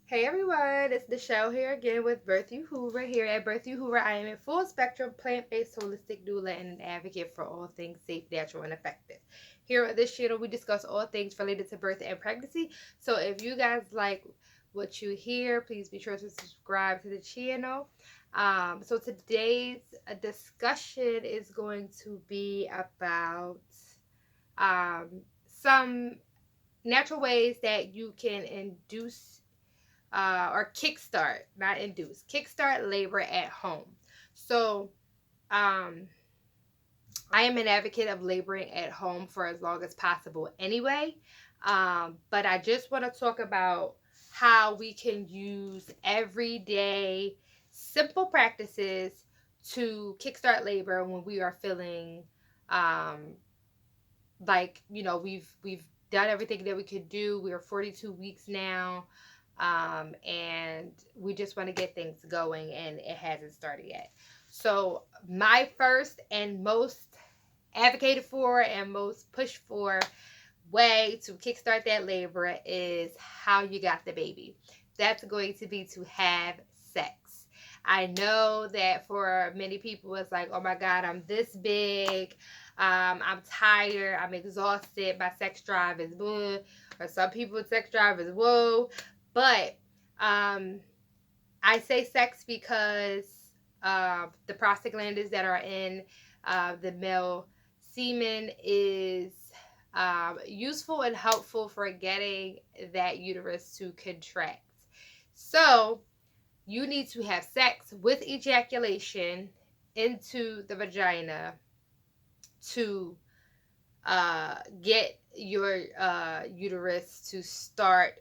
Hey everyone, it's Michelle here again with Birth You Hoover. Here at Birth You Hoover, I am a full spectrum plant based holistic doula and an advocate for all things safe, natural, and effective. Here at this channel, we discuss all things related to birth and pregnancy. So if you guys like what you hear, please be sure to subscribe to the channel. So today's discussion is going to be about some natural ways that you can induce or kickstart, not induce, kickstart labor at home. So, um, I am an advocate of laboring at home for as long as possible anyway. But I just want to talk about how we can use everyday simple practices to kickstart labor when we are feeling um, like we've done everything that we could do. We are 42 weeks now, and we just want to get things going, and it hasn't started yet. So my first and most advocated for and most pushed for way to kickstart that labor is how you got the baby. That's going to be to have sex. I know that for many people, it's like, oh my God, I'm this big. I'm tired. I'm exhausted. My sex drive is blah. Or some people's sex drive is whoa. But um, I say sex because the prostaglandins that are in the male semen is useful and helpful for getting that uterus to contract. So you need to have sex with ejaculation into the vagina to get your uterus to start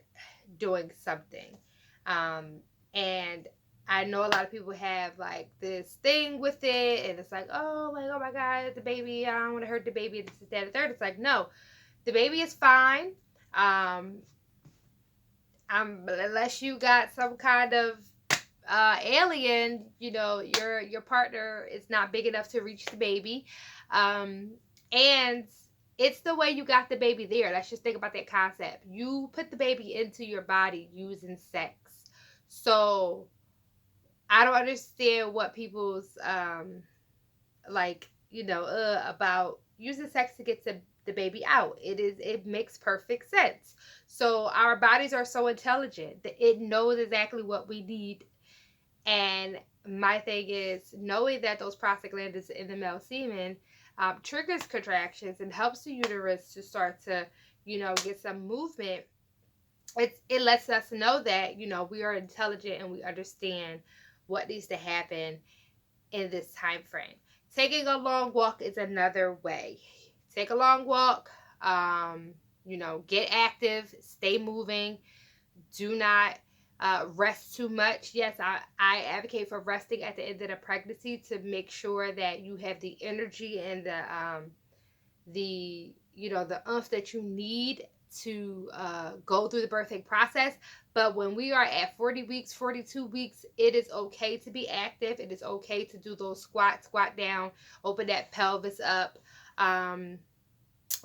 doing something. Um, and I know a lot of people have like this thing with it, and it's like, oh my God, the baby, I don't want to hurt the baby, this is that, and third. It's like, no, the baby is fine. Um, unless you got some kind of alien, your partner is not big enough to reach the baby. And it's the way you got the baby there. Let's just think about that concept. You put the baby into your body using sex. So I don't understand what people's about using sex to get the baby out. It makes perfect sense. So our bodies are so intelligent that it knows exactly what we need. And my thing is knowing that those prostaglandins in the male semen triggers contractions and helps the uterus to start to, get some movement. It lets us know that we are intelligent and we understand what needs to happen in this time frame. Taking a long walk is another way. Take a long walk. Get active, stay moving. Do not rest too much. Yes, I advocate for resting at the end of the pregnancy to make sure that you have the energy and the oomph that you need to go through the birthing process. But when we are at 40 weeks, 42 weeks, it is okay to be active. It is okay to do those squat down, open that pelvis up. Um,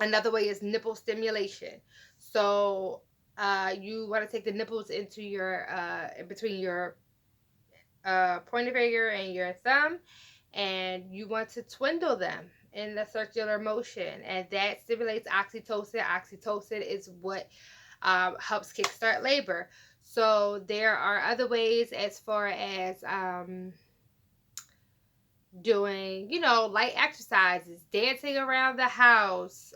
Another way is nipple stimulation. So you want to take the nipples into your in between your pointer finger and your thumb, and you want to twindle them in the circular motion, and that stimulates oxytocin. Oxytocin is what helps kickstart labor. So there are other ways as far as doing, light exercises, dancing around the house.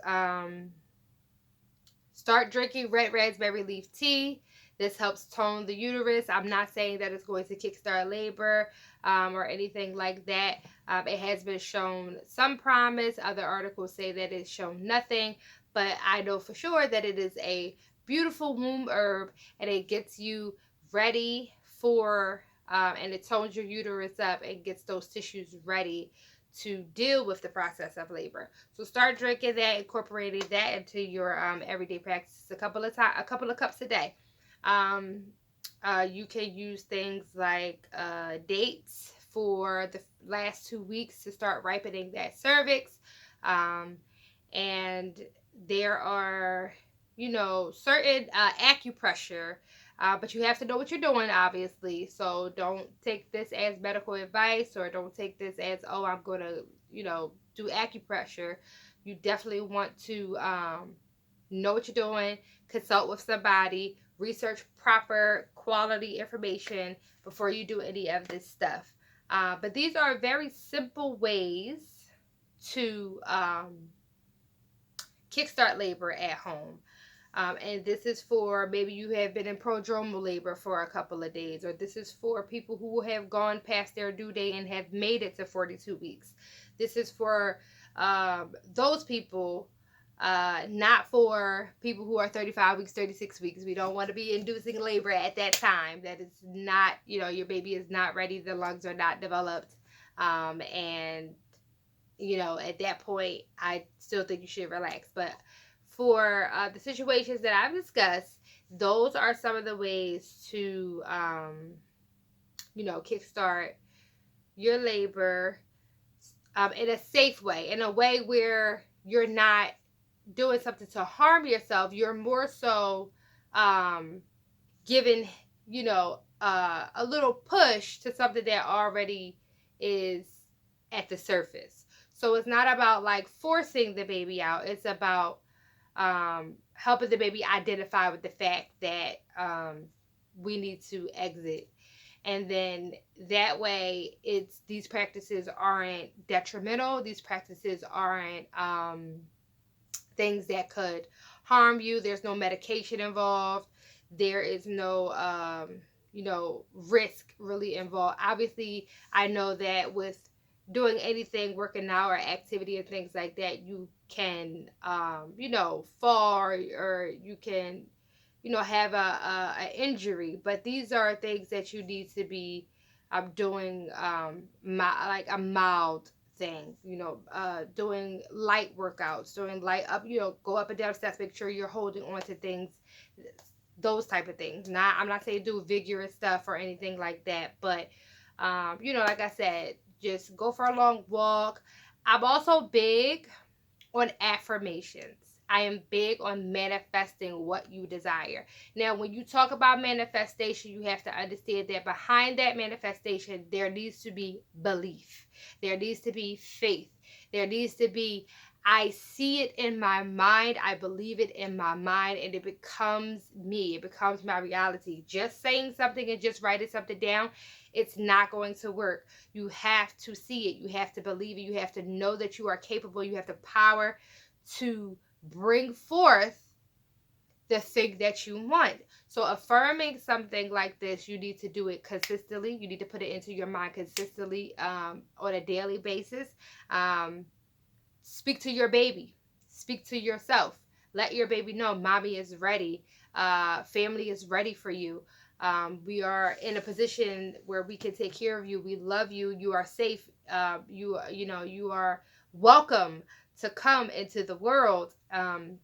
Start drinking red raspberry leaf tea. This helps tone the uterus. I'm not saying that it's going to kickstart labor or anything like that. It has been shown some promise. Other articles say that it's shown nothing. But I know for sure that it is a beautiful womb herb, and it gets you ready for, and it tones your uterus up and gets those tissues ready to deal with the process of labor. So start drinking that, incorporating that into your everyday practice a couple of cups a day. Um, you can use things like dates for the last 2 weeks to start ripening that cervix. And there are certain acupressure, but you have to know what you're doing, obviously. So don't take this as medical advice, or don't take this as, oh, I'm going to, do acupressure. You definitely want to know what you're doing, consult with somebody, research proper quality information before you do any of this stuff. But these are very simple ways to kickstart labor at home. And this is for maybe you have been in prodromal labor for a couple of days, or this is for people who have gone past their due date and have made it to 42 weeks. This is for those people, not for people who are 35 weeks, 36 weeks. We don't want to be inducing labor at that time. That is not, your baby is not ready, the lungs are not developed. And at that point, I still think you should relax. But for the situations that I've discussed, those are some of the ways to, kickstart your labor in a safe way, in a way where you're not doing something to harm yourself. You're more so giving, a little push to something that already is at the surface. So it's not about like forcing the baby out. It's about helping the baby identify with the fact that we need to exit. And then that way, these practices aren't detrimental. These practices aren't things that could harm you. There's no medication involved. There is no risk really involved. Obviously, I know that with doing anything, working out or activity and things like that, you can fall, or you can have a injury. But these are things that you need to be doing like a mild thing, doing light workouts, doing light up, go up and down steps, make sure you're holding on to things, those type of things. I'm not saying do vigorous stuff or anything like that, but like I said, just go for a long walk. I'm also big on affirmations. I am big on manifesting what you desire. Now, when you talk about manifestation, you have to understand that behind that manifestation, there needs to be belief. There needs to be faith. There needs to be, I see it in my mind, I believe it in my mind, and it becomes me. It becomes my reality. Just saying something and just writing something down, it's not going to work. You have to see it. You have to believe it. You have to know that you are capable. You have the power to bring forth the thing that you want. So affirming something like this, you need to do it consistently. You need to put it into your mind consistently on a daily basis. Speak to your baby. Speak to yourself. Let your baby know mommy is ready. Family is ready for you. We are in a position where we can take care of you. We love you. You are safe. You are welcome to come into the world, and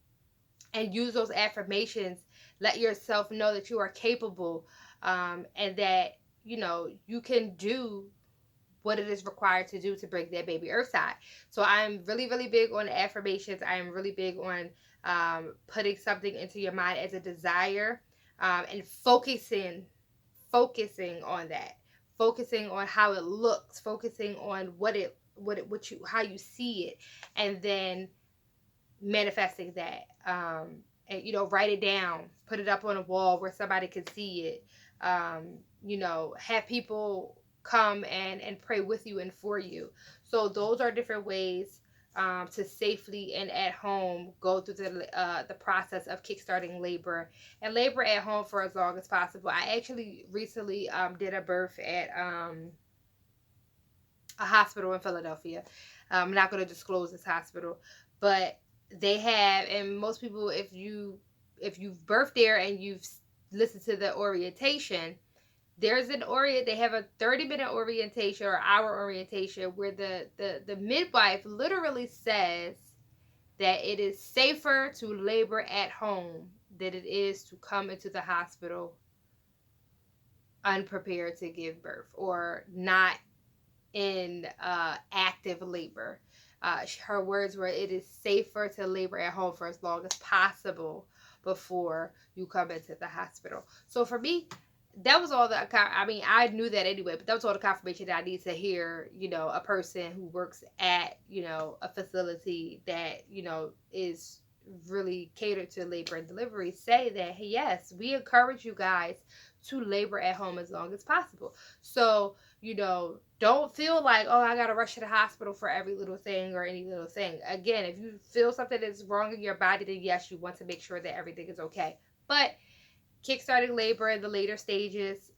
use those affirmations. Let yourself know that you are capable, and that you can do what it is required to do to bring that baby earthside. So I'm really, really big on affirmations. I am really big on putting something into your mind as a desire, and focusing on that, focusing on how it looks, focusing on how you see it, and then manifesting that. And write it down, put it up on a wall where somebody can see it. Have people come and pray with you and for you. So those are different ways to safely and at home go through the process of kickstarting labor and labor at home for as long as possible. I actually recently did a birth at a hospital in Philadelphia. I'm not going to disclose this hospital, but they have, and most people, if you've birthed there and you've listened to the orientation, they have a 30-minute orientation or hour orientation where the midwife literally says that it is safer to labor at home than it is to come into the hospital unprepared to give birth or not in active labor. Her words were, it is safer to labor at home for as long as possible before you come into the hospital. So for me, that was all I mean, I knew that anyway, but that was all the confirmation that I need to hear, a person who works at, a facility that, is really catered to labor and delivery say that, hey, yes, we encourage you guys to labor at home as long as possible. So, don't feel like, oh, I gotta rush to the hospital for every little thing or any little thing. Again, if you feel something is wrong in your body, then yes, you want to make sure that everything is okay. But kickstarting labor in the later stages,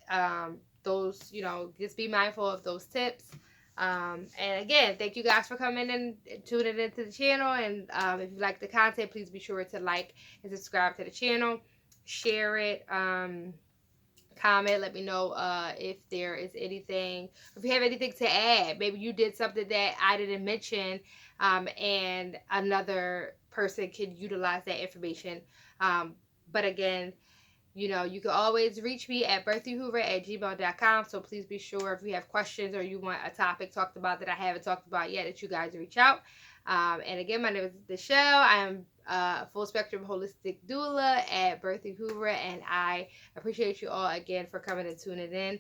those, just be mindful of those tips. And again, thank you guys for coming and tuning into the channel. And if you like the content, please be sure to like and subscribe to the channel, share it, comment, let me know if there is anything, if you have anything to add. Maybe you did something that I didn't mention, and another person can utilize that information. But again, you can always reach me at birthyhoover@gmail.com. So please be sure, if you have questions or you want a topic talked about that I haven't talked about yet, that you guys reach out. And again, my name is Michelle. I'm a full spectrum holistic doula at Birthing Hoover, and I appreciate you all again for coming and tuning in.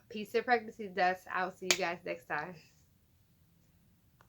Peace and pregnancy dust. I'll see you guys next time.